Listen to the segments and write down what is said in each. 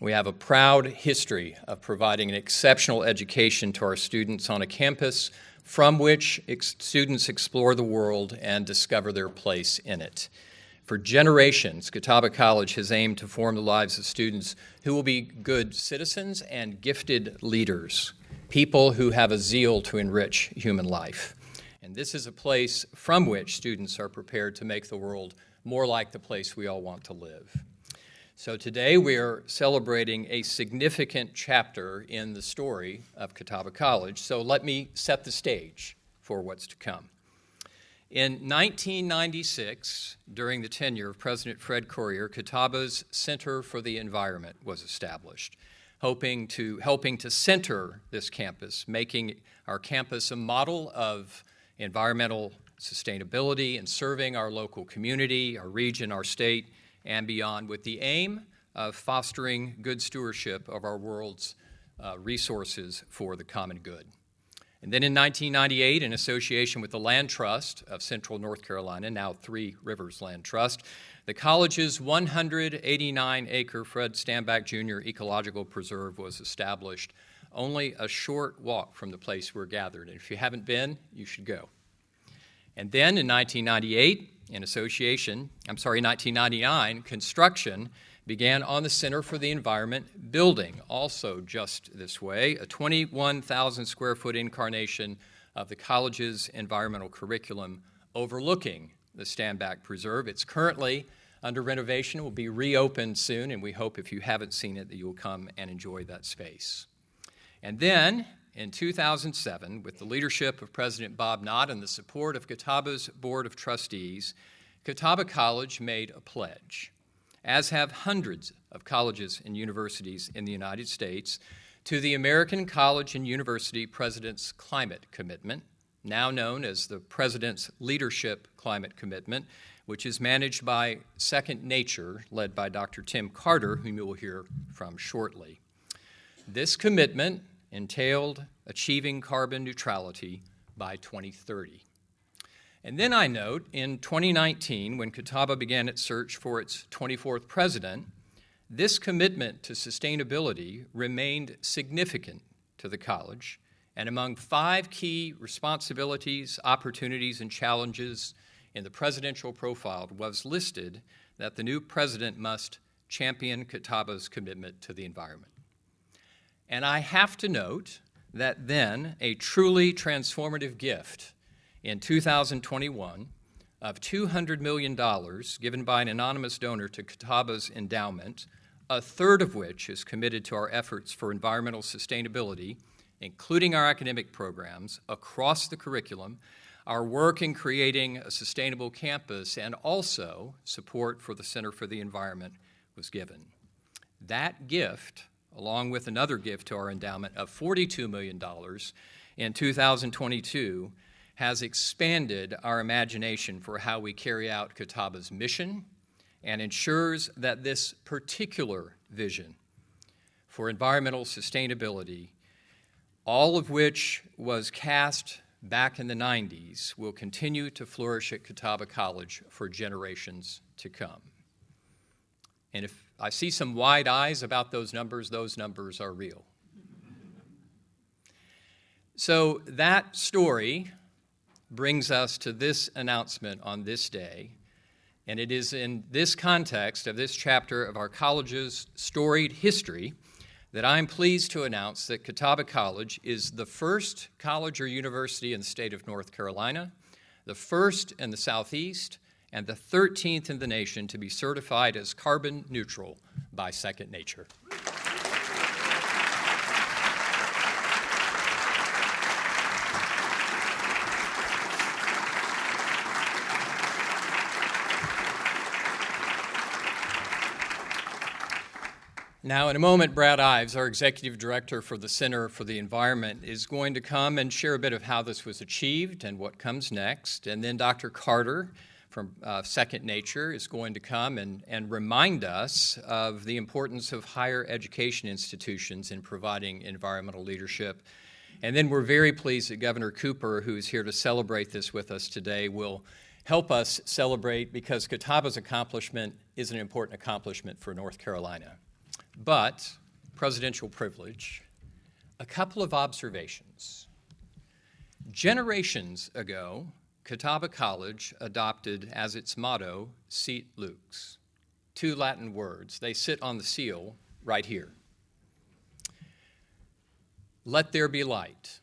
We have a proud history of providing an exceptional education to our students on a campus from which students explore the world and discover their place in it. For generations, Catawba College has aimed to form the lives of students who will be good citizens and gifted leaders, people who have a zeal to enrich human life. And this is a place from which students are prepared to make the world more like the place we all want to live. So today we are celebrating a significant chapter in the story of Catawba College, so let me set the stage for what's to come. In 1996, during the tenure of President Fred Currier, Catawba's Center for the Environment was established, helping to center this campus, making our campus a model of environmental sustainability and serving our local community, our region, our state, and beyond, with the aim of fostering good stewardship of our world's resources for the common good. And then in 1998, in association with the Land Trust of Central North Carolina, now Three Rivers Land Trust, the college's 189-acre Fred Stanback Jr. Ecological Preserve was established, only a short walk from the place we're gathered. And if you haven't been, you should go. And then in 1999, construction began on the Center for the Environment building, also just this way, a 21,000 square foot incarnation of the college's environmental curriculum overlooking the Stanback Preserve. It's currently under renovation, will be reopened soon, and we hope if you haven't seen it that you'll come and enjoy that space. And then in 2007, with the leadership of President Bob Nott and the support of Catawba's Board of Trustees, Catawba College made a pledge, as have hundreds of colleges and universities in the United States, to the American College and University President's Climate Commitment, now known as the President's Leadership Climate Commitment, which is managed by Second Nature, led by Dr. Tim Carter, whom you will hear from shortly. This commitment entailed achieving carbon neutrality by 2030. And then I note, in 2019, when Catawba began its search for its 24th president, this commitment to sustainability remained significant to the college, and among 5 key responsibilities, opportunities, and challenges in the presidential profile was listed that the new president must champion Catawba's commitment to the environment. And I have to note that then a truly transformative gift in 2021 of $200 million given by an anonymous donor to Catawba's endowment, a third of which is committed to our efforts for environmental sustainability, including our academic programs across the curriculum, our work in creating a sustainable campus, and also support for the Center for the Environment was given. That gift, along with another gift to our endowment of $42 million in 2022, has expanded our imagination for how we carry out Catawba's mission and ensures that this particular vision for environmental sustainability, all of which was cast back in the 90s, will continue to flourish at Catawba College for generations to come. And if I see some wide eyes about those numbers are real. So that story brings us to this announcement on this day, and it is in this context of this chapter of our college's storied history that I'm pleased to announce that Catawba College is the first college or university in the state of North Carolina, the first in the Southeast, and the 13th in the nation to be certified as carbon neutral by Second Nature. Now, in a moment, Brad Ives, our executive director for the Center for the Environment, is going to come and share a bit of how this was achieved and what comes next. And then Dr. Carter from Second Nature is going to come and remind us of the importance of higher education institutions in providing environmental leadership. And then we're very pleased that Governor Cooper, who is here to celebrate this with us today, will help us celebrate, because Catawba's accomplishment is an important accomplishment for North Carolina. But, presidential privilege, a couple of observations. Generations ago, Catawba College adopted as its motto, Sit Lux, two Latin words. They sit on the seal right here. Let there be light.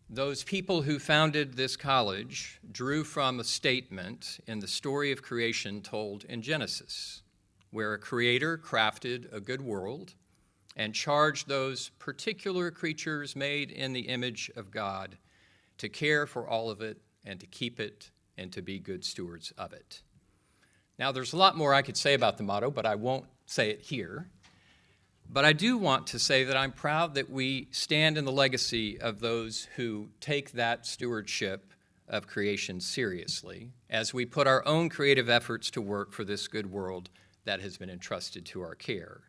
Those people who founded this college drew from a statement in the story of creation told in Genesis, where a creator crafted a good world and charged those particular creatures made in the image of God to care for all of it and to keep it and to be good stewards of it. Now, there's a lot more I could say about the motto, but I won't say it here. But I do want to say that I'm proud that we stand in the legacy of those who take that stewardship of creation seriously as we put our own creative efforts to work for this good world that has been entrusted to our care.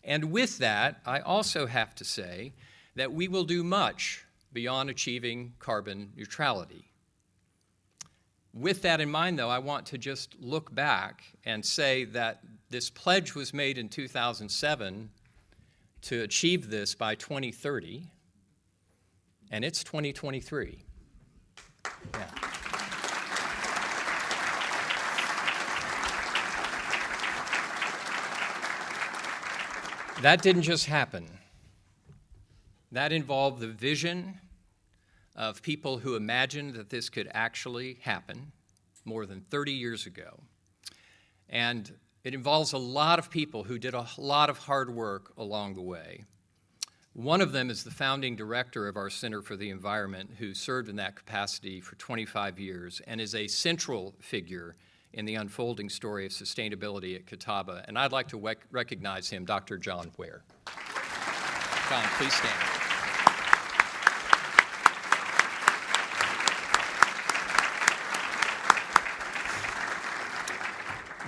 And with that, I also have to say that we will do much beyond achieving carbon neutrality. With that in mind, though, I want to just look back and say that this pledge was made in 2007 to achieve this by 2030, and it's 2023. Yeah. That didn't just happen. That involved the vision of people who imagined that this could actually happen more than 30 years ago. And it involves a lot of people who did a lot of hard work along the way. One of them is the founding director of our Center for the Environment, who served in that capacity for 25 years and is a central figure in the unfolding story of sustainability at Catawba. And I'd like to recognize him, Dr. John Ware. John, please stand.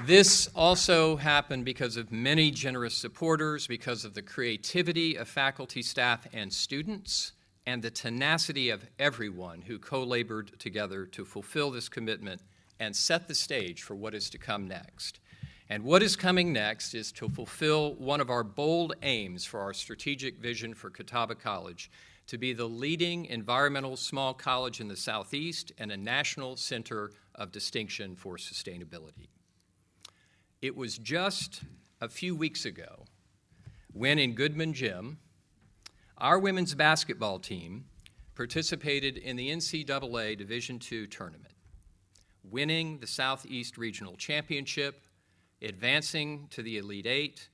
This also happened because of many generous supporters, because of the creativity of faculty, staff, and students, and the tenacity of everyone who co-labored together to fulfill this commitment and set the stage for what is to come next. And what is coming next is to fulfill one of our bold aims for our strategic vision for Catawba College, to be the leading environmental small college in the Southeast and a national center of distinction for sustainability. It was just a few weeks ago when in Goodman Gym, our women's basketball team participated in the NCAA Division II tournament, winning the Southeast Regional Championship, advancing to the Elite Eight,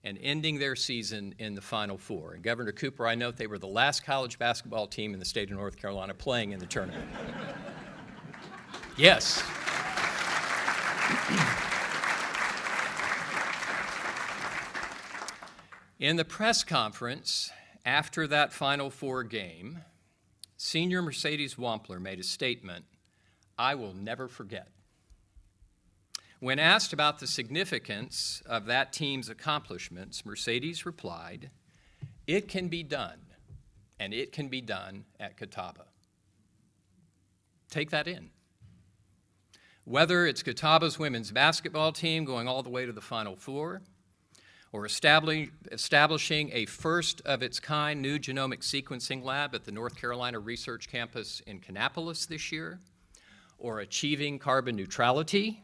and ending their season in the Final Four. And Governor Cooper, I note they were the last college basketball team in the state of North Carolina playing in the tournament. Yes. In the press conference after that Final Four game, Senior Mercedes Wampler made a statement I will never forget. When asked about the significance of that team's accomplishments, Mercedes replied, "It can be done, and it can be done at Catawba." Take that in. Whether it's Catawba's women's basketball team going all the way to the Final Four, or establishing a first-of-its-kind new genomic sequencing lab at the North Carolina Research Campus in Kannapolis this year, or achieving carbon neutrality,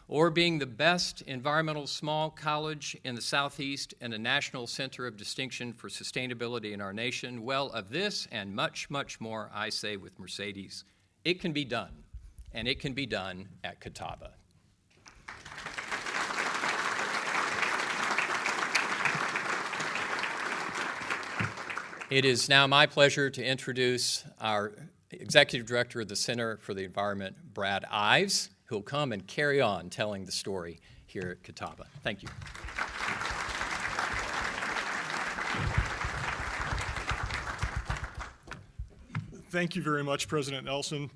or being the best environmental small college in the Southeast and a national center of distinction for sustainability in our nation, well, of this and much, much more, I say with Mercedes, it can be done, and it can be done at Catawba. It is now my pleasure to introduce our Executive Director of the Center for the Environment, Brad Ives, who will come and carry on telling the story here at Catawba. Thank you. Thank you very much, President Nelson.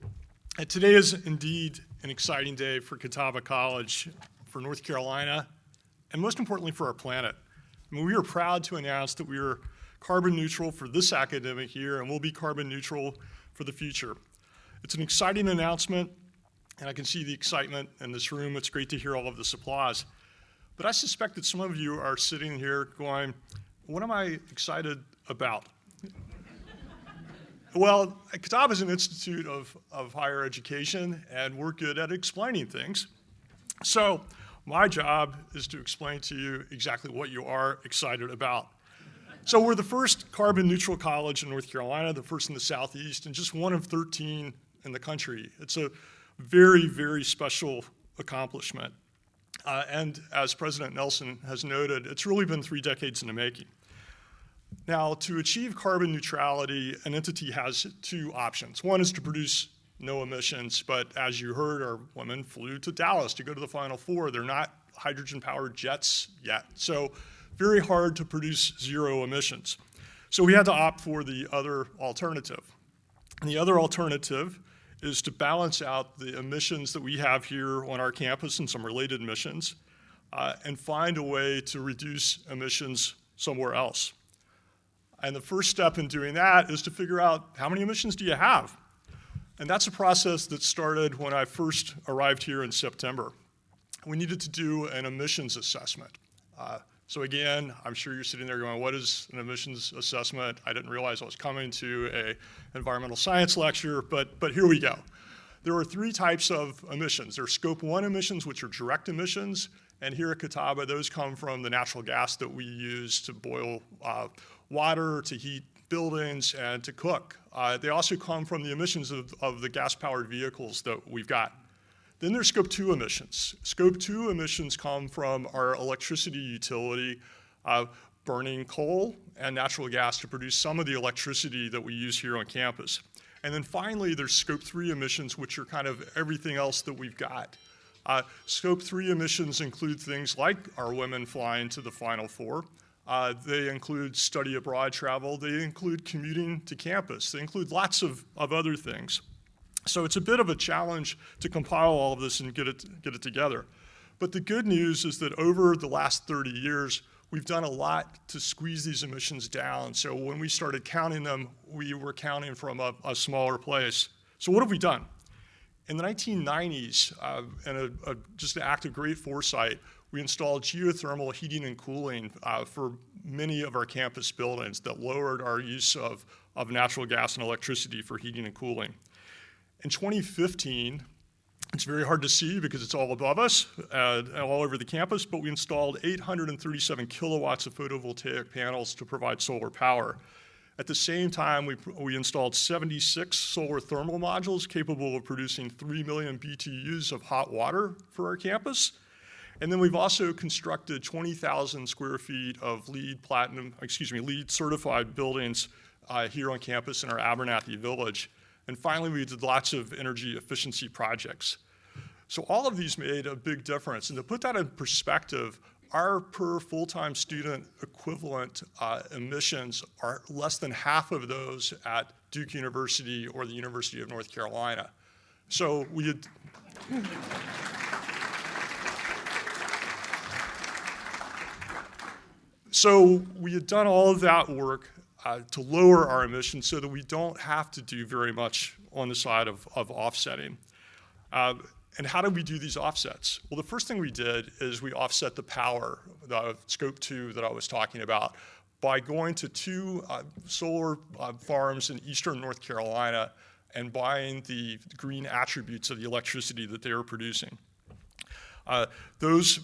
Today is indeed an exciting day for Catawba College, for North Carolina, and most importantly for our planet. We are proud to announce that we are carbon neutral for this academic year, and we'll be carbon neutral for the future. It's an exciting announcement, and I can see the excitement in this room. It's great to hear all of this applause. But I suspect that some of you are sitting here going, what am I excited about? Well, Catawba is an institute of higher education, and we're good at explaining things. So my job is to explain to you exactly what you are excited about. So we're the first carbon neutral college in North Carolina, the first in the Southeast, and just one of 13 in the country. It's a very, very special accomplishment. And as President Nelson has noted, it's really been 3 decades in the making. Now, to achieve carbon neutrality, an entity has 2 options. One is to produce no emissions, but as you heard, our women flew to Dallas to go to the Final Four. They're not hydrogen-powered jets yet, so very hard to produce 0 emissions. So we had to opt for the other alternative. And the other alternative is to balance out the emissions that we have here on our campus and some related emissions, and find a way to reduce emissions somewhere else. And the first step in doing that is to figure out how many emissions do you have? And that's a process that started when I first arrived here in September. We needed to do an emissions assessment. So again, I'm sure you're sitting there going, what is an emissions assessment? I didn't realize I was coming to an environmental science lecture, but here we go. There are 3 types of emissions. There's Scope 1 emissions, which are direct emissions, and here at Catawba, those come from the natural gas that we use to boil water, to heat buildings, and to cook. They also come from the emissions of the gas-powered vehicles that we've got. Then there's Scope 2 emissions. Scope 2 emissions come from our electricity utility, burning coal and natural gas to produce some of the electricity that we use here on campus. And then finally, there's Scope 3 emissions, which are kind of everything else that we've got. Scope 3 emissions include things like our women flying to the Final Four. They include study abroad travel. They include commuting to campus. They include lots of other things. So it's a bit of a challenge to compile all of this and get it together. But the good news is that over the last 30 years, we've done a lot to squeeze these emissions down. So when we started counting them, we were counting from a smaller place. So what have we done? In the 1990s, in just an act of great foresight, we installed geothermal heating and cooling for many of our campus buildings that lowered our use of natural gas and electricity for heating and cooling. In 2015, it's very hard to see because it's all above us, all over the campus, but we installed 837 kilowatts of photovoltaic panels to provide solar power. At the same time, we installed 76 solar thermal modules capable of producing 3 million BTUs of hot water for our campus. And then we've also constructed 20,000 square feet of LEED certified buildings here on campus in our Abernathy Village. And finally, we did lots of energy efficiency projects. So all of these made a big difference. And to put that in perspective, our per full-time student equivalent emissions are less than half of those at Duke University or the University of North Carolina. So we had... So we had done all of that work to lower our emissions so that we don't have to do very much on the side of offsetting. And how did we do these offsets? Well, the first thing we did is we offset the power, the Scope 2 that I was talking about, by going to 2 solar farms in eastern North Carolina and buying the green attributes of the electricity that they were producing. Those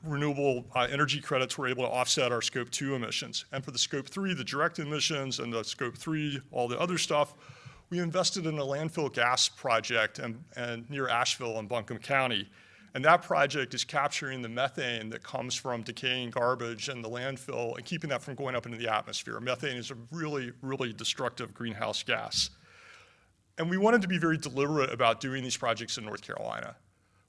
renewable energy credits were able to offset our Scope 2 emissions. And for the Scope 3, the direct emissions, and the Scope 3, all the other stuff, we invested in a landfill gas project and near Asheville in Buncombe County. And that project is capturing the methane that comes from decaying garbage in the landfill and keeping that from going up into the atmosphere. Methane is a really, really destructive greenhouse gas. And we wanted to be very deliberate about doing these projects in North Carolina.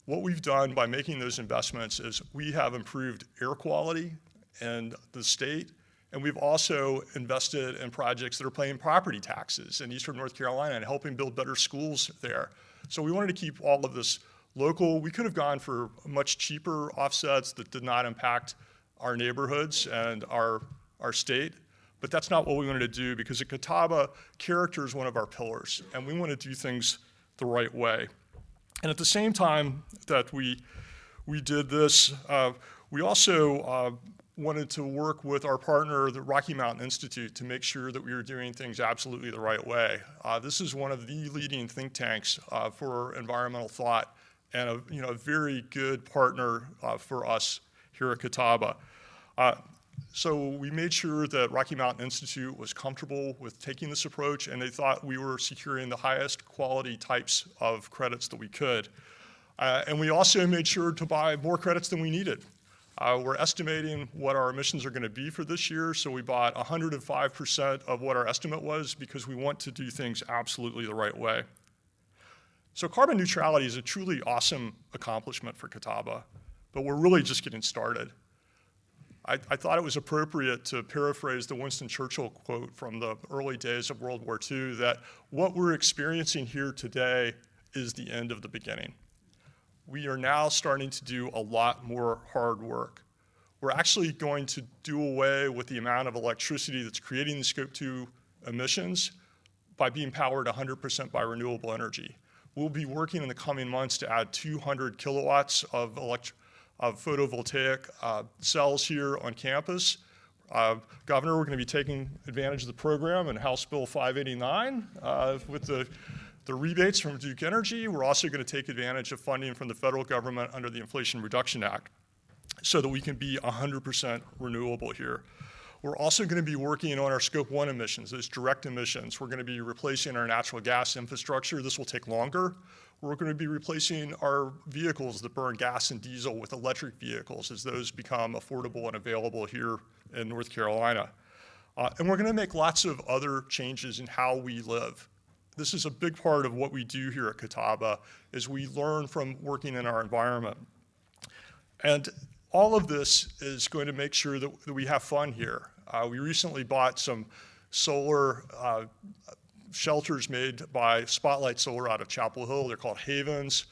What we've done by making those investments is we have improved air quality in the state, and we've also invested in projects that are paying property taxes in eastern North Carolina and helping build better schools there. So we wanted to keep all of this local. We could have gone for much cheaper offsets that did not impact our neighborhoods and our state, but that's not what we wanted to do because at Catawba, character is one of our pillars, and we want to do things the right way. And at the same time that we we did this. We also wanted to work with our partner, the Rocky Mountain Institute, to make sure that we were doing things absolutely the right way. This is one of the leading think tanks for environmental thought, and a very good partner for us here at Catawba. So we made sure that Rocky Mountain Institute was comfortable with taking this approach, and they thought we were securing the highest quality types of credits that we could. And we also made sure to buy more credits than we needed. We're estimating what our emissions are going to be for this year, so we bought 105% of what our estimate was because we want to do things absolutely the right way. So carbon neutrality is a truly awesome accomplishment for Catawba, but we're really just getting started. I thought it was appropriate to paraphrase the Winston Churchill quote from the early days of World War II, that what we're experiencing here today is the end of the beginning. We are now starting to do a lot more hard work. We're actually going to do away with the amount of electricity that's creating the Scope 2 emissions by being powered 100% by renewable energy. We'll be working in the coming months to add 200 kilowatts of photovoltaic cells here on campus. Governor, we're going to be taking advantage of the program in House Bill 589 with the rebates from Duke Energy. We're also going to take advantage of funding from the federal government under the Inflation Reduction Act so that we can be 100% renewable here. We're also going to be working on our Scope 1 emissions, those direct emissions. We're going to be replacing our natural gas infrastructure. This will take longer. We're going to be replacing our vehicles that burn gas and diesel with electric vehicles as those become affordable and available here in North Carolina. And we're going to make lots of other changes in how we live. This is a big part of what we do here at Catawba, is we learn from working in our environment. And all of this is going to make sure that we have fun here. We recently bought some solar shelters made by Spotlight Solar out of Chapel Hill. They're called Havens.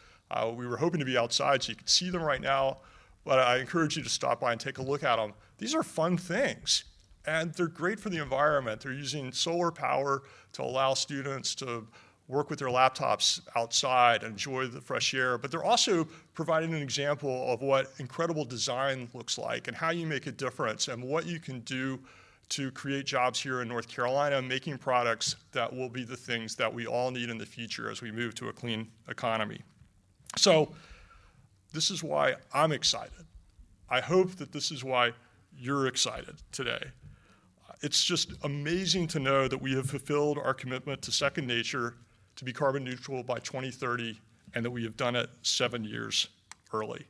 We were hoping to be outside so you could see them right now, but I encourage you to stop by and take a look at them. These are fun things, and they're great for the environment. They're using solar power to allow students to work with their laptops outside and enjoy the fresh air, but they're also providing an example of what incredible design looks like and how you make a difference and what you can do to create jobs here in North Carolina, making products that will be the things that we all need in the future as we move to a clean economy. So this is why I'm excited. I hope that this is why you're excited today. It's just amazing to know that we have fulfilled our commitment to second nature to be carbon neutral by 2030, and that we have done it 7 years early.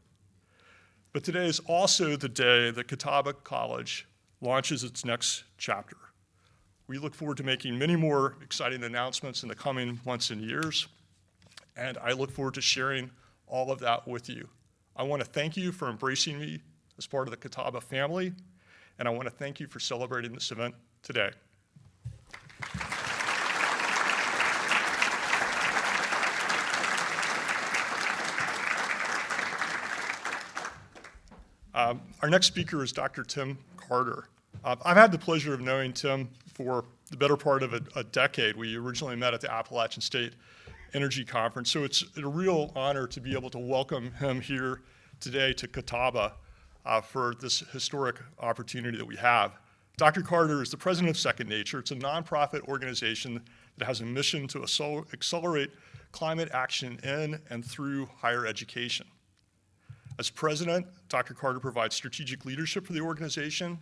But today is also the day that Catawba College launches its next chapter. We look forward to making many more exciting announcements in the coming months and years, and I look forward to sharing all of that with you. I want to thank you for embracing me as part of the Catawba family, and I want to thank you for celebrating this event today. Our next speaker is Dr. Tim Carter. I've had the pleasure of knowing Tim for the better part of a decade. We originally met at the Appalachian State Energy Conference, so it's a real honor to be able to welcome him here today to Catawba for this historic opportunity that we have. Dr. Carter is the president of Second Nature. It's a nonprofit organization that has a mission to accelerate climate action in and through higher education. As president, Dr. Carter provides strategic leadership for the organization,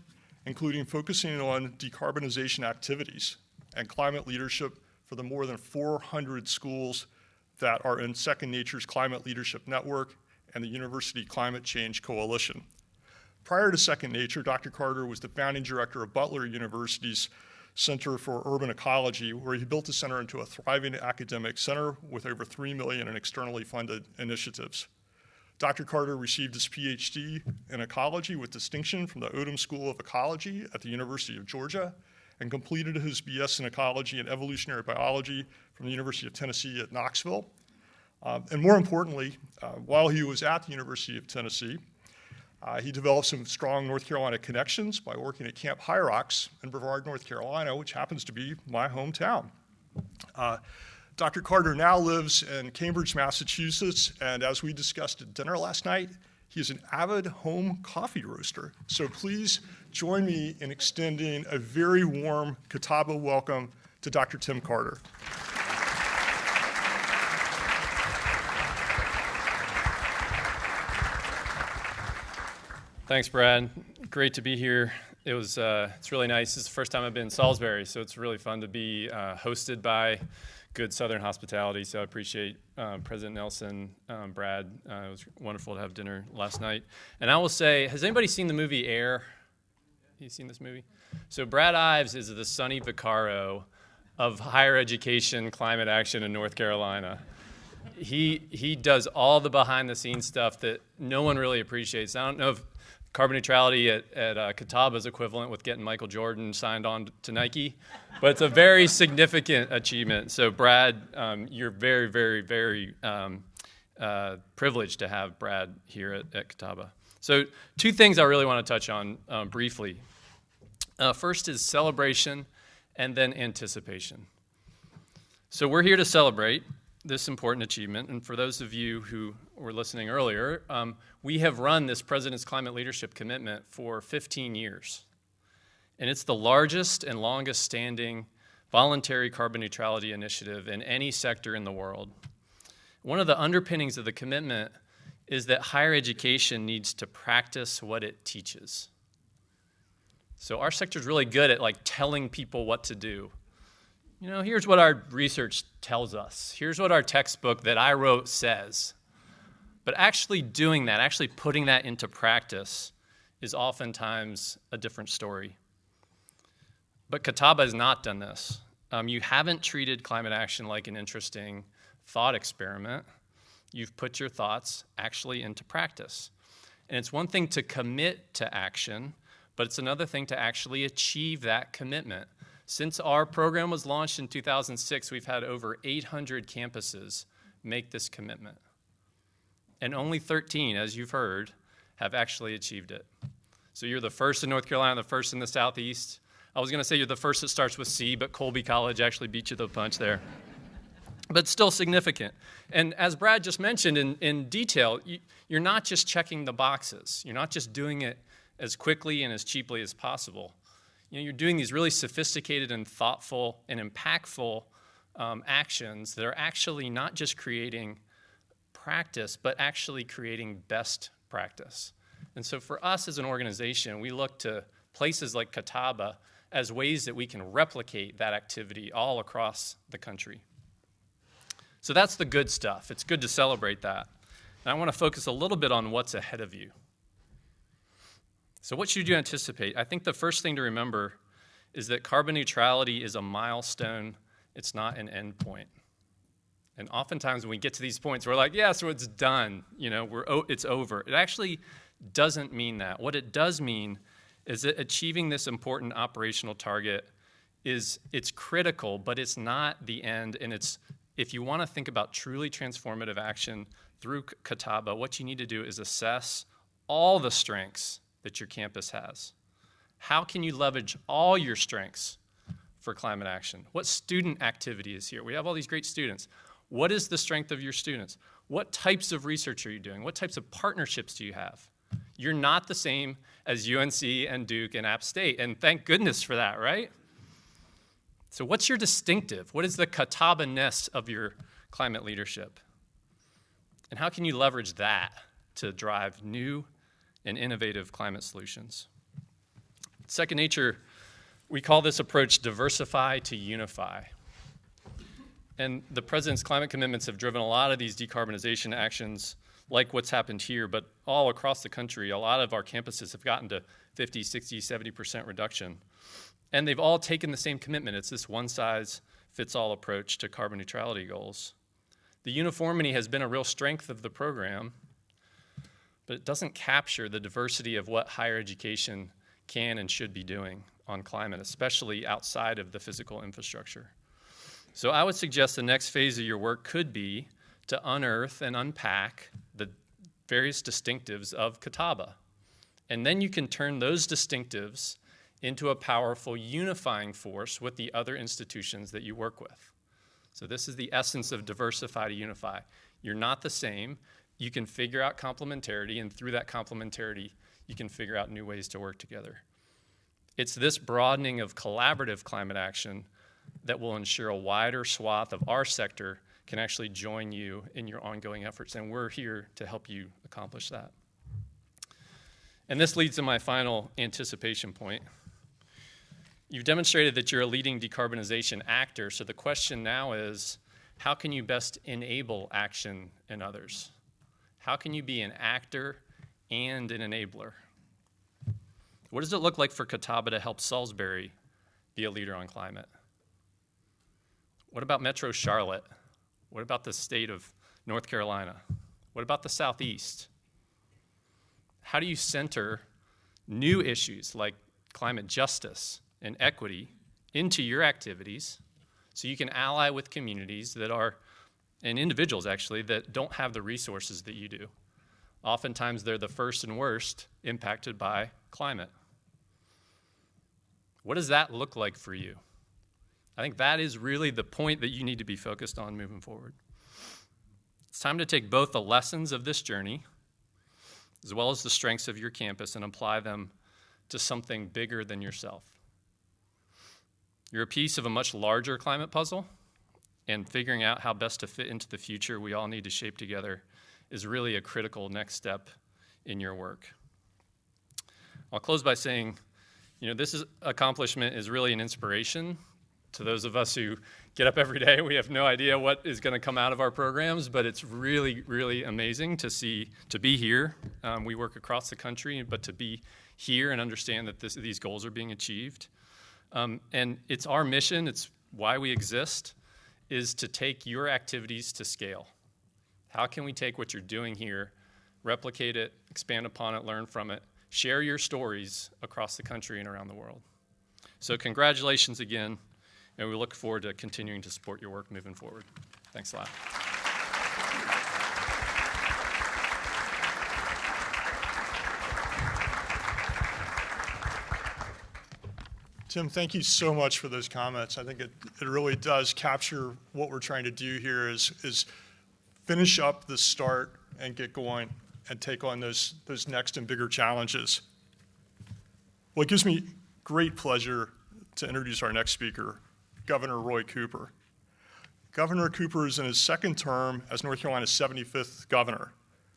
including focusing on decarbonization activities and climate leadership for the more than 400 schools that are in Second Nature's Climate Leadership Network and the University Climate Change Coalition. Prior to Second Nature, Dr. Carter was the founding director of Butler University's Center for Urban Ecology, where he built the center into a thriving academic center with over $3 million in externally funded initiatives. Dr. Carter received his PhD in ecology with distinction from the Odum School of Ecology at the University of Georgia, and completed his BS in ecology and evolutionary biology from the University of Tennessee at Knoxville. And more importantly, while he was at the University of Tennessee, he developed some strong North Carolina connections by working at Camp High Rocks in Brevard, North Carolina, which happens to be my hometown. Dr. Carter now lives in Cambridge, Massachusetts, and as we discussed at dinner last night, He is an avid home coffee roaster. So please join me in extending a very warm Catawba welcome to Dr. Tim Carter. Thanks, Brad. Great to be here. It's really nice. It's the first time I've been in Salisbury, so it's really fun to be hosted by good Southern hospitality. So I appreciate President Nelson, Brad. It was wonderful to have dinner last night. And I will say, has anybody seen the movie Air? You seen this movie? So Brad Ives is the Sonny Vaccaro of higher education climate action in North Carolina. He does all the behind-the-scenes stuff that no one really appreciates. I don't know if carbon neutrality at Catawba is equivalent with getting Michael Jordan signed on to Nike, but it's a very significant achievement. So Brad, you're very, very, very privileged to have Brad here at Catawba. So two things I really want to touch on briefly. First is celebration and then anticipation. So we're here to celebrate this important achievement. And for those of you who were listening earlier, we have run this President's Climate Leadership Commitment for 15 years. And it's the largest and longest standing voluntary carbon neutrality initiative in any sector in the world. One of the underpinnings of the commitment is that higher education needs to practice what it teaches. So our sector is really good at telling people what to do. You know, here's what our research tells us. Here's what our textbook that I wrote says. But actually doing that, actually putting that into practice is oftentimes a different story. But Catawba has not done this. You haven't treated climate action like an interesting thought experiment. You've put your thoughts actually into practice. And it's one thing to commit to action, but it's another thing to actually achieve that commitment. Since our program was launched in 2006, we've had over 800 campuses make this commitment. And only 13, as you've heard, have actually achieved it. So you're the first in North Carolina, the first in the Southeast. I was going to say you're the first that starts with C, but Colby College actually beat you to the punch there. But still significant. And as Brad just mentioned in detail, you're not just checking the boxes. You're not just doing it as quickly and as cheaply as possible. You know, you're doing these really sophisticated and thoughtful and impactful actions that are actually not just creating practice, but actually creating best practice. And so for us as an organization, we look to places like Catawba as ways that we can replicate that activity all across the country. So that's the good stuff. It's good to celebrate that. And I want to focus a little bit on what's ahead of you. So what should you anticipate? I think the first thing to remember is that carbon neutrality is a milestone. It's not an end point. And oftentimes when we get to these points, we're like, yeah, so it's done. You know, it's over. It actually doesn't mean that. What it does mean is that achieving this important operational target it's critical, but it's not the end. And if you want to think about truly transformative action through Catawba, what you need to do is assess all the strengths that your campus has. How can you leverage all your strengths for climate action? What student activity is here? We have all these great students. What is the strength of your students? What types of research are you doing? What types of partnerships do you have? You're not the same as UNC and Duke and App State, and thank goodness for that, right? So what's your distinctive? What is the Catawba-ness of your climate leadership? And how can you leverage that to drive new and innovative climate solutions? Second nature, we call this approach diversify to unify. And the President's climate commitments have driven a lot of these decarbonization actions, like what's happened here, but all across the country. A lot of our campuses have gotten to 50, 60, 70% reduction. And they've all taken the same commitment. It's this one-size-fits-all approach to carbon neutrality goals. The uniformity has been a real strength of the program, but it doesn't capture the diversity of what higher education can and should be doing on climate, especially outside of the physical infrastructure. So I would suggest the next phase of your work could be to unearth and unpack the various distinctives of Catawba. And then you can turn those distinctives into a powerful unifying force with the other institutions that you work with. So this is the essence of diversify to unify. You're not the same. you can figure out complementarity, and through that complementarity, you can figure out new ways to work together. It's this broadening of collaborative climate action that will ensure a wider swath of our sector can actually join you in your ongoing efforts, and we're here to help you accomplish that. And this leads to my final anticipation point. You've demonstrated that you're a leading decarbonization actor, so the question now is, how can you best enable action in others? How can you be an actor and an enabler? What does it look like for Catawba to help Salisbury be a leader on climate? What about Metro Charlotte? What about the state of North Carolina? What about the Southeast? How do you center new issues like climate justice and equity into your activities so you can ally with communities that are, and individuals actually, that don't have the resources that you do? Oftentimes they're the first and worst impacted by climate. What does that look like for you? I think that is really the point that you need to be focused on moving forward. It's time to take both the lessons of this journey as well as the strengths of your campus and apply them to something bigger than yourself. You're a piece of a much larger climate puzzle, and figuring out how best to fit into the future we all need to shape together is really a critical next step in your work. I'll close by saying, this accomplishment is really an inspiration to those of us who get up every day. We have no idea what is going to come out of our programs, but it's really, really amazing to be here. We work across the country, but to be here and understand that these goals are being achieved. And it's our mission, it's why we exist, is to take your activities to scale. How can we take what you're doing here, replicate it, expand upon it, learn from it, share your stories across the country and around the world? So congratulations again, and we look forward to continuing to support your work moving forward. Thanks a lot. Tim, thank you so much for those comments. I think it really does capture what we're trying to do here is finish up the start and get going and take on those next and bigger challenges. Well, it gives me great pleasure to introduce our next speaker, Governor Roy Cooper. Governor Cooper is in his second term as North Carolina's 75th governor.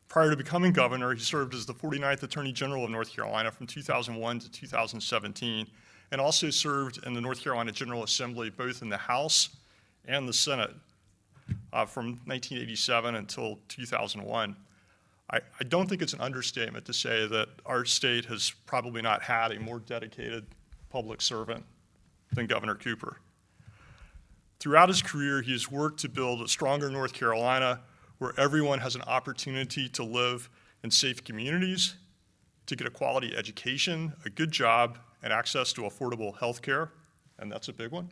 Prior to becoming governor, he served as the 49th Attorney General of North Carolina from 2001 to 2017, and also served in the North Carolina General Assembly, both in the House and the Senate, from 1987 until 2001. I don't think it's an understatement to say that our state has probably not had a more dedicated public servant than Governor Cooper. Throughout his career, he has worked to build a stronger North Carolina where everyone has an opportunity to live in safe communities, to get a quality education, a good job, and access to affordable health care, and that's a big one.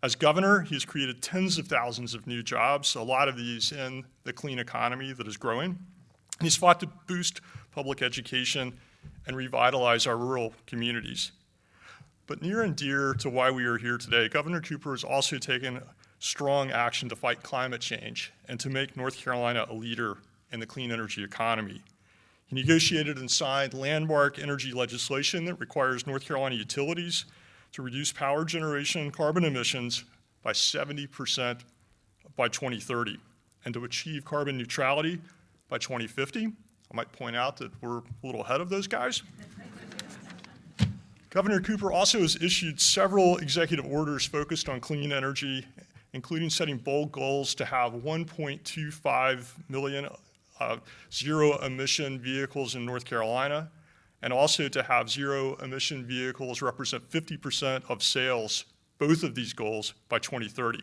As governor, he's created tens of thousands of new jobs, a lot of these in the clean economy that is growing. And he's fought to boost public education and revitalize our rural communities. But near and dear to why we are here today, Governor Cooper has also taken strong action to fight climate change and to make North Carolina a leader in the clean energy economy. He negotiated and signed landmark energy legislation that requires North Carolina utilities to reduce power generation carbon emissions by 70% by 2030 and to achieve carbon neutrality by 2050. I might point out that we're a little ahead of those guys. Governor Cooper also has issued several executive orders focused on clean energy, including setting bold goals to have 1.25 million zero-emission vehicles in North Carolina, and also to have zero-emission vehicles represent 50% of sales, both of these goals, by 2030.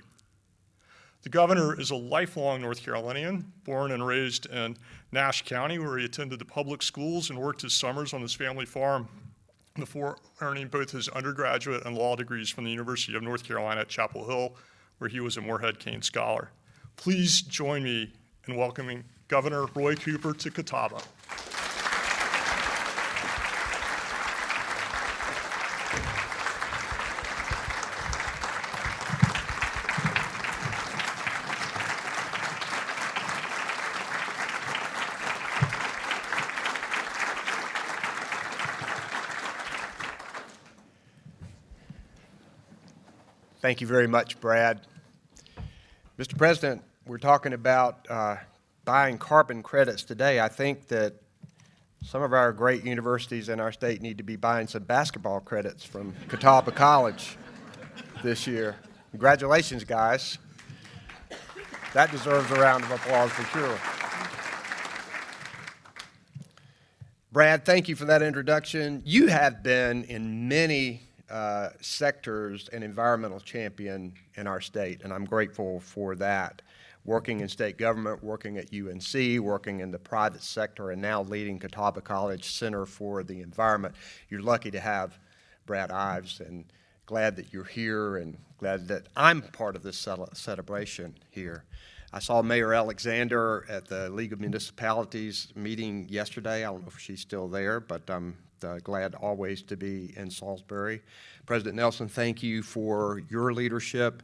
The governor is a lifelong North Carolinian, born and raised in Nash County, where he attended the public schools and worked his summers on his family farm before earning both his undergraduate and law degrees from the University of North Carolina at Chapel Hill, where he was a Morehead Cain Scholar. Please join me in welcoming Governor Roy Cooper to Catawba. Thank you very much, Brad. Mr. President, we're talking about buying carbon credits today. I think that some of our great universities in our state need to be buying some basketball credits from Catawba College this year. Congratulations, guys. That deserves a round of applause for sure. Brad, thank you for that introduction. You have been in many sectors an environmental champion in our state, and I'm grateful for that. Working in state government, working at UNC, working in the private sector, and now leading Catawba College Center for the Environment. You're lucky to have Brad Ives, and glad that you're here, and glad that I'm part of this celebration here. I saw Mayor Alexander at the League of Municipalities meeting yesterday. I don't know if she's still there, but I'm glad always to be in Salisbury. President Nelson, thank you for your leadership.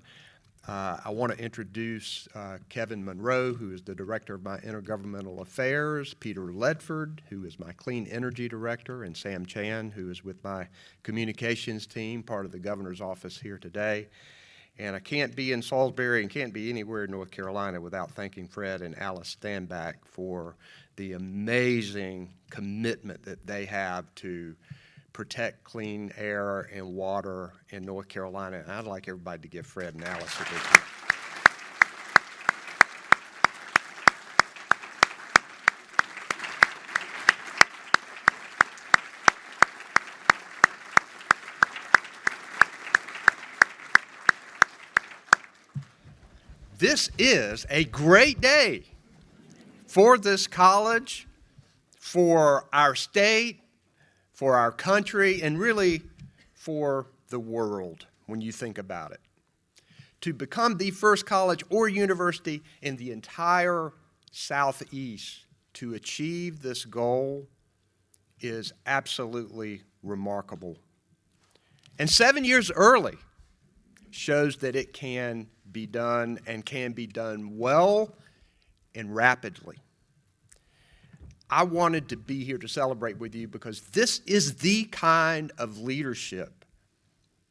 I want to introduce Kevin Monroe, who is the Director of my Intergovernmental Affairs, Peter Ledford, who is my Clean Energy Director, and Sam Chan, who is with my communications team, part of the Governor's Office here today. And I can't be in Salisbury and can't be anywhere in North Carolina without thanking Fred and Alice Standback for the amazing commitment that they have to protect clean air and water in North Carolina. And I'd like everybody to give Fred and Alice a big hand. This is a great day for this college, for our state, for our country, and really for the world when you think about it. To become the first college or university in the entire Southeast to achieve this goal is absolutely remarkable. And 7 years early shows that it can be done and can be done well and rapidly. I wanted to be here to celebrate with you because this is the kind of leadership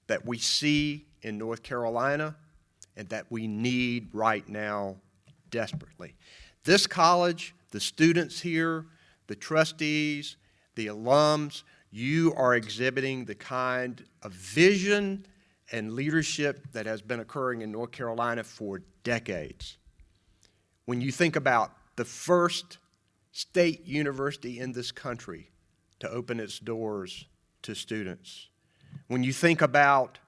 that we see in North Carolina and that we need right now desperately. This college, the students here, the trustees, the alums, you are exhibiting the kind of vision and leadership that has been occurring in North Carolina for decades. When you think about the first state university in this country to open its doors to students, when you think about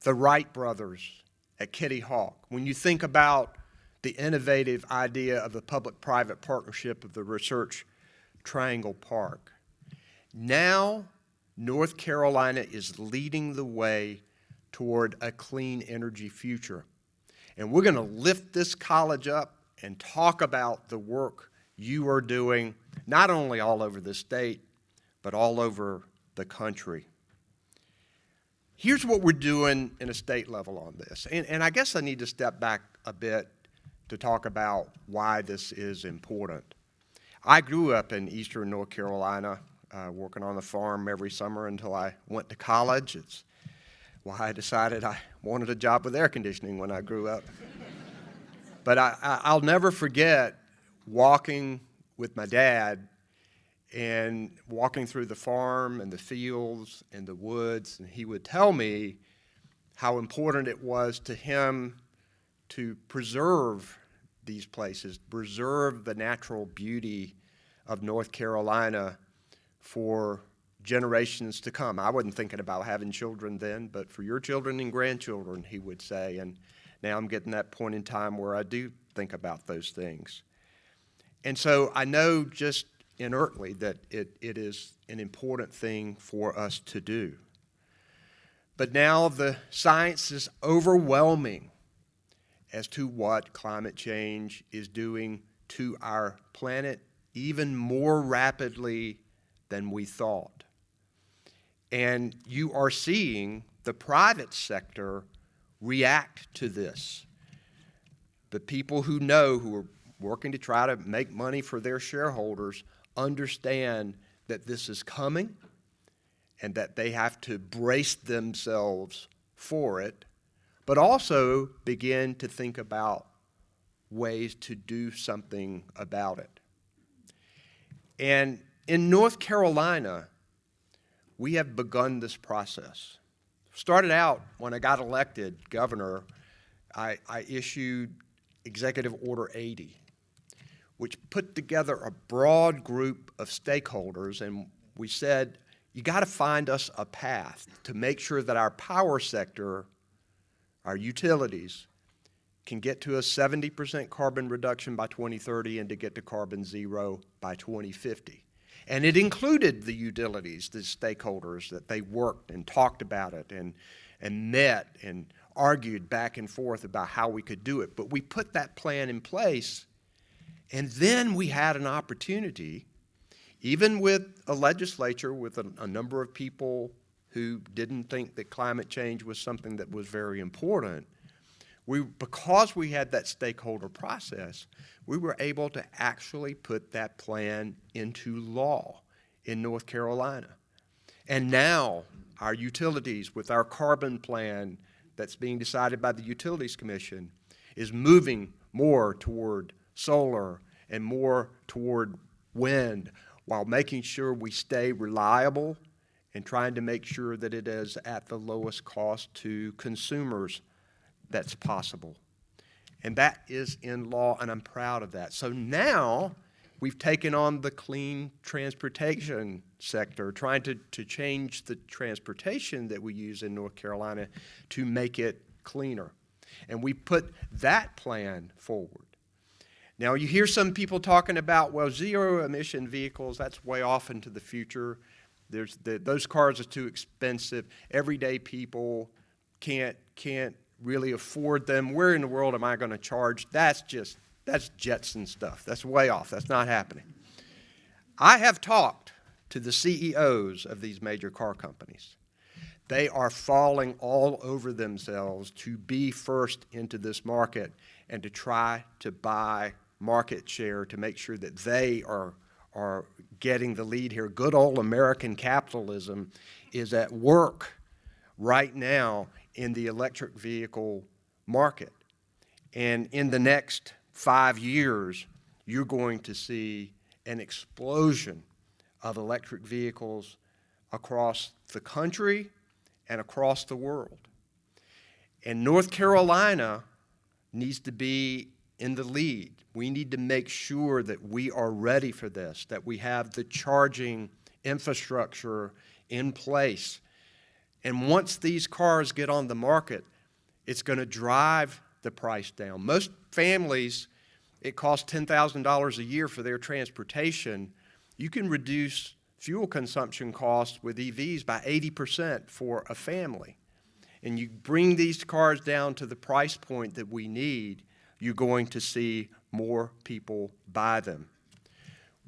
the Wright brothers at Kitty Hawk, when you think about the innovative idea of the public-private partnership of the Research Triangle Park, now North Carolina is leading the way toward a clean energy future. And we're going to lift this college up and talk about the work you are doing, not only all over the state, but all over the country. Here's what we're doing in a state level on this. And I guess I need to step back a bit to talk about why this is important. I grew up in eastern North Carolina, working on the farm every summer until I went to college. It's why I decided I wanted a job with air conditioning when I grew up. But I'll never forget walking with my dad and walking through the farm and the fields and the woods, and he would tell me how important it was to him to preserve these places, preserve the natural beauty of North Carolina for generations to come. I wasn't thinking about having children then, but for your children and grandchildren, he would say. And now I'm getting that point in time where I do think about those things. And so I know just inertly that it is an important thing for us to do. But now the science is overwhelming as to what climate change is doing to our planet even more rapidly than we thought. And you are seeing the private sector react to this. The people who know, who are working to try to make money for their shareholders, understand that this is coming and that they have to brace themselves for it, but also begin to think about ways to do something about it. And in North Carolina, we have begun this process. Started out when I got elected governor, I issued Executive Order 80, which put together a broad group of stakeholders, and we said, you got to find us a path to make sure that our power sector, our utilities, can get to a 70% carbon reduction by 2030 and to get to carbon zero by 2050. And it included the utilities, the stakeholders, that they worked and talked about it and met and argued back and forth about how we could do it. But we put that plan in place, and then we had an opportunity, even with a legislature with a number of people who didn't think that climate change was something that was very important, because we had that stakeholder process, we were able to actually put that plan into law in North Carolina. And now our utilities, with our carbon plan that's being decided by the Utilities Commission, is moving more toward solar and more toward wind, while making sure we stay reliable and trying to make sure that it is at the lowest cost to consumers that's possible. And that is in law, and I'm proud of that. So now we've taken on the clean transportation sector, trying to change the transportation that we use in North Carolina to make it cleaner. And we put that plan forward. Now, you hear some people talking about, well, zero-emission vehicles, that's way off into the future. Those cars are too expensive. Everyday people can't really afford them. Where in the world am I going to charge? That's Jetson stuff. That's way off. That's not happening. I have talked to the CEOs of these major car companies. They are falling all over themselves to be first into this market and to try to buy market share to make sure that they are getting the lead here. Good old American capitalism is at work right now in the electric vehicle market. And in the next 5 years, you're going to see an explosion of electric vehicles across the country and across the world. And North Carolina needs to be in the lead. We need to make sure that we are ready for this, that we have the charging infrastructure in place. And once these cars get on the market, it's going to drive the price down. Most families, it costs $10,000 a year for their transportation. You can reduce fuel consumption costs with EVs by 80% for a family. And you bring these cars down to the price point that we need, you're going to see more people buy them.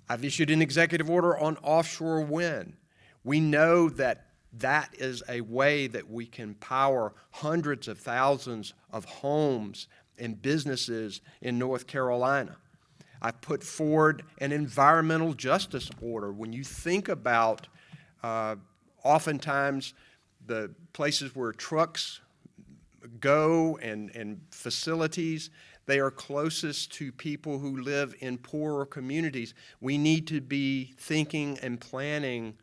I've issued an executive order on offshore wind. We know that that is a way that we can power hundreds of thousands of homes and businesses in North Carolina. I put forward an environmental justice order. When you think about oftentimes the places where trucks go and facilities, they are closest to people who live in poorer communities. We need to be thinking and planning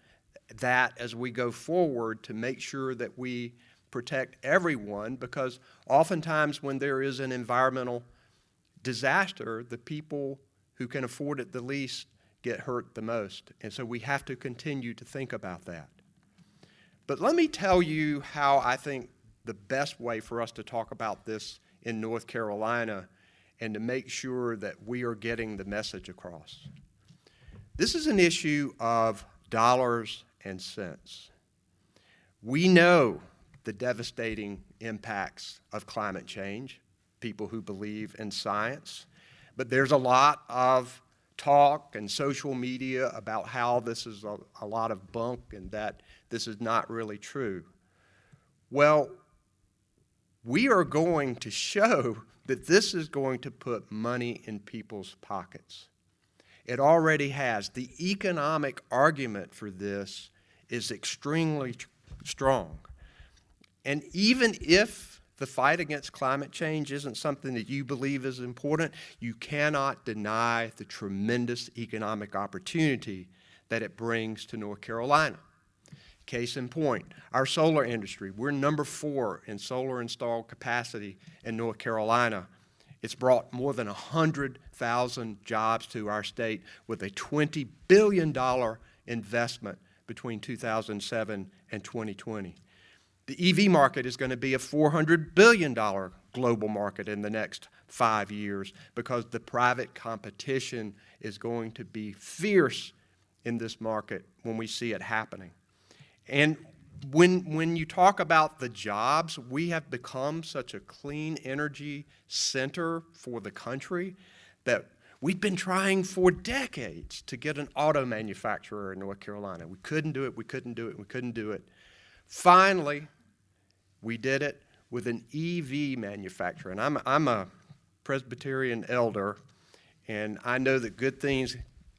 that as we go forward to make sure that we protect everyone, because oftentimes when there is an environmental disaster, the people who can afford it the least get hurt the most. And so we have to continue to think about that. But let me tell you how I think the best way for us to talk about this in North Carolina and to make sure that we are getting the message across. This is an issue of dollars and cents. We know the devastating impacts of climate change, people who believe in science, but there's a lot of talk and social media about how this is a lot of bunk and that this is not really true. Well, we are going to show that this is going to put money in people's pockets. It already has. The economic argument for this is extremely strong. And even if the fight against climate change isn't something that you believe is important, you cannot deny the tremendous economic opportunity that it brings to North Carolina. Case in point, our solar industry, we're number 4 in solar installed capacity in North Carolina. It's brought more than 100,000 jobs to our state with a $20 billion investment between 2007 and 2020. The EV market is going to be a $400 billion global market in the next 5 years because the private competition is going to be fierce in this market when we see it happening. And when you talk about the jobs, we have become such a clean energy center for the country that we've been trying for decades to get an auto manufacturer in North Carolina. We couldn't do it. Finally, we did it with an EV manufacturer. And I'm a Presbyterian elder, and I know that good things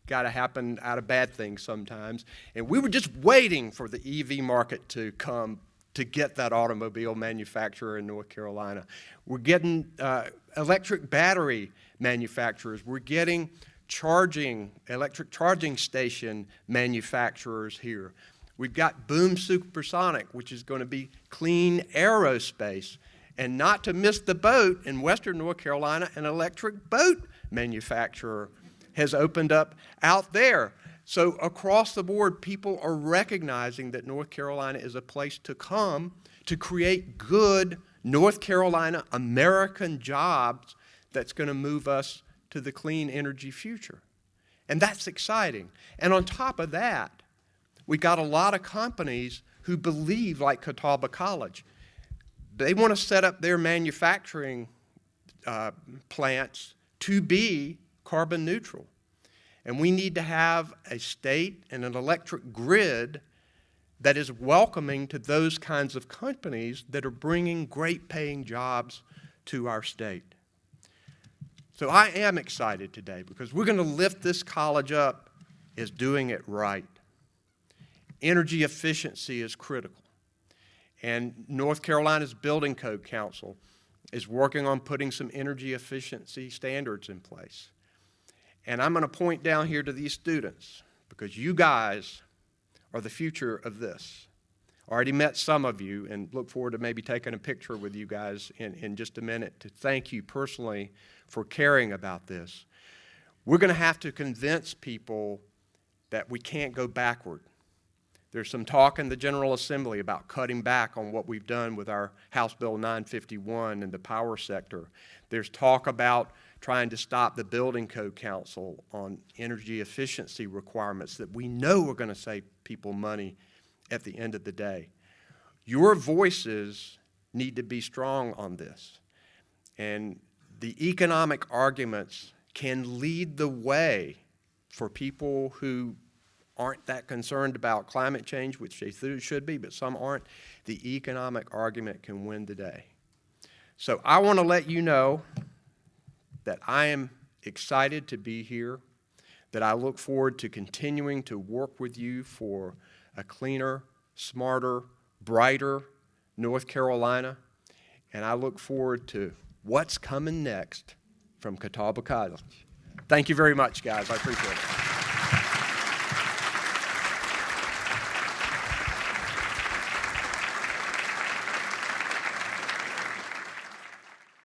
got to happen out of bad things sometimes. And we were just waiting for the EV market to come to get that automobile manufacturer in North Carolina. We're getting electric battery manufacturers. We're getting electric charging station manufacturers here. We've got Boom Supersonic, which is going to be clean aerospace. And not to miss the boat, in western North Carolina, an electric boat manufacturer has opened up out there. So across the board, people are recognizing that North Carolina is a place to come to create good North Carolina American jobs that's going to move us to the clean energy future. And that's exciting. And on top of that, we got a lot of companies who believe, like Catawba College, they want to set up their manufacturing plants to be carbon neutral. And we need to have a state and an electric grid that is welcoming to those kinds of companies that are bringing great paying jobs to our state. So I am excited today because we're going to lift this college up as doing it right. Energy efficiency is critical. And North Carolina's Building Code Council is working on putting some energy efficiency standards in place. And I'm going to point down here to these students because you guys are the future of this. I already met some of you and look forward to maybe taking a picture with you guys in just a minute to thank you personally for caring about this. We're going to have to convince people that we can't go backward. There's some talk in the General Assembly about cutting back on what we've done with our House Bill 951 in the power sector. There's talk about trying to stop the Building Code Council on energy efficiency requirements that we know are going to save people money at the end of the day. Your voices need to be strong on this. And the economic arguments can lead the way for people who aren't that concerned about climate change, which they should be, but some aren't. The economic argument can win the day. So I want to let you know that I am excited to be here, that I look forward to continuing to work with you for a cleaner, smarter, brighter North Carolina, and I look forward to what's coming next from Catawba College. Thank you very much, guys. I appreciate it.